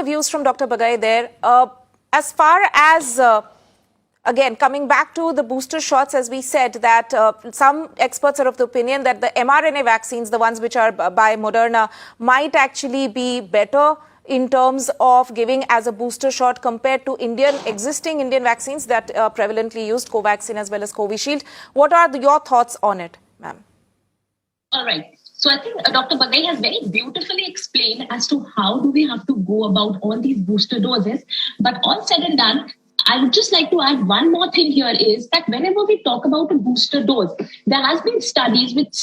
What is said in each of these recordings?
Views from Dr. Bagai there. As far as, again, coming back to the booster shots, as we said, that some experts are of the opinion that the mRNA vaccines, the ones which are by Moderna, might actually be better in terms of giving as a booster shot compared to existing Indian vaccines that prevalently used, Covaxin as well as Covishield. What are your thoughts on it, ma'am? All right. So I think Dr. Bagai has very beautifully explained as to how do we have to go about all these booster doses. But all said and done, I would just like to add one more thing here is that whenever we talk about a booster dose, there has been studies which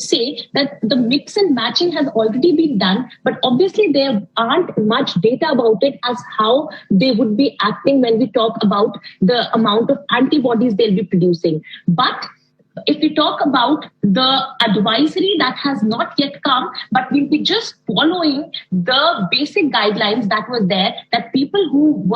say that the mix and matching has already been done, but obviously there aren't much data about it as how they would be acting when we talk about the amount of antibodies they'll be producing. But if we talk about the advisory that has not yet come, but we'll be just following the basic guidelines that were there, that people who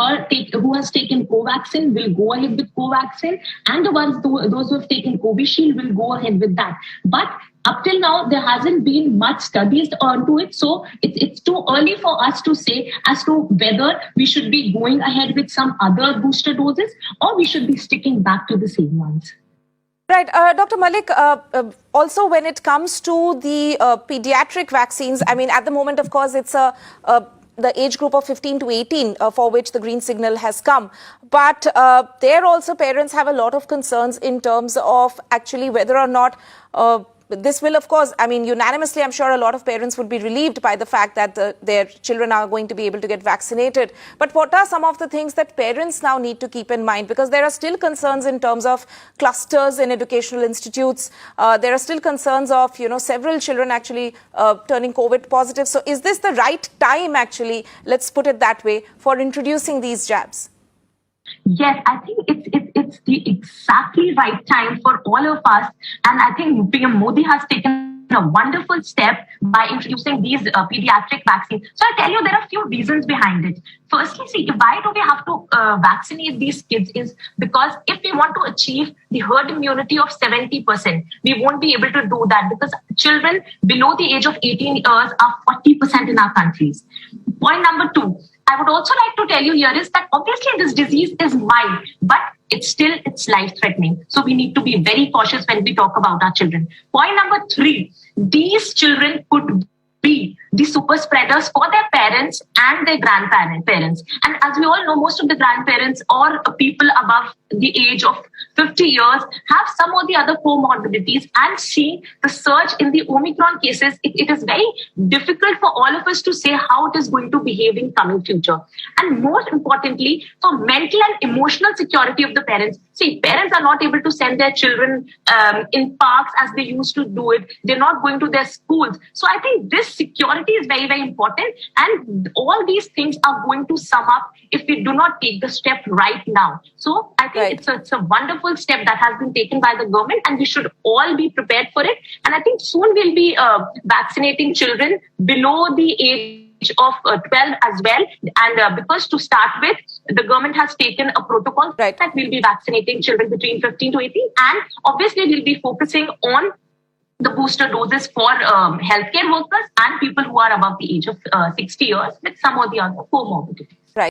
has taken Covaxin will go ahead with Covaxin, and those who have taken Covishield will go ahead with that. But up till now, there hasn't been much studies onto it, so it's too early for us to say as to whether we should be going ahead with some other booster doses or we should be sticking back to the same ones. Right. Dr. Malik, also when it comes to the pediatric vaccines, I mean, at the moment, of course, it's the age group of 15 to 18 for which the green signal has come. But there also parents have a lot of concerns in terms of actually whether or not this will, of course, I mean, unanimously, I'm sure a lot of parents would be relieved by the fact that their children are going to be able to get vaccinated. But what are some of the things that parents now need to keep in mind? Because there are still concerns in terms of clusters in educational institutes. There are still concerns of, several children actually turning COVID positive. So is this the right time, actually, let's put it that way, for introducing these jabs? Yes, I think it's the exactly right time for all of us. And I think PM Modi has taken a wonderful step by introducing these pediatric vaccines. So I tell you, there are a few reasons behind it. Firstly, see, why do we have to vaccinate these kids is because if we want to achieve the herd immunity of 70%, we won't be able to do that because children below the age of 18 years are 40% in our countries. Point number two, I would also like to tell you here is that obviously this disease is mild, but it's life-threatening. So we need to be very cautious when we talk about our children. Point number three, these children could be the super spreaders for their parents and their grandparents. And as we all know, most of the grandparents or people above the age of 50 years have some or the other comorbidities, and seeing the surge in the Omicron cases, it is very difficult for all of us to say how it is going to behave in coming future. And most importantly, for mental and emotional security of the parents. See, parents are not able to send their children in parks as they used to do it. They're not going to their schools. So I think this security is very, very important. And all these things are going to sum up if we do not take the step right now. So I think it's a wonderful step that has been taken by the government, and we should all be prepared for it. And I think soon we'll be vaccinating children below the age of 12 as well. And because to start with, the government has taken a protocol that we'll be vaccinating children between 15 to 18. And obviously, we'll be focusing on the booster doses for healthcare workers and people who are above the age of 60 years with some or the other comorbidity.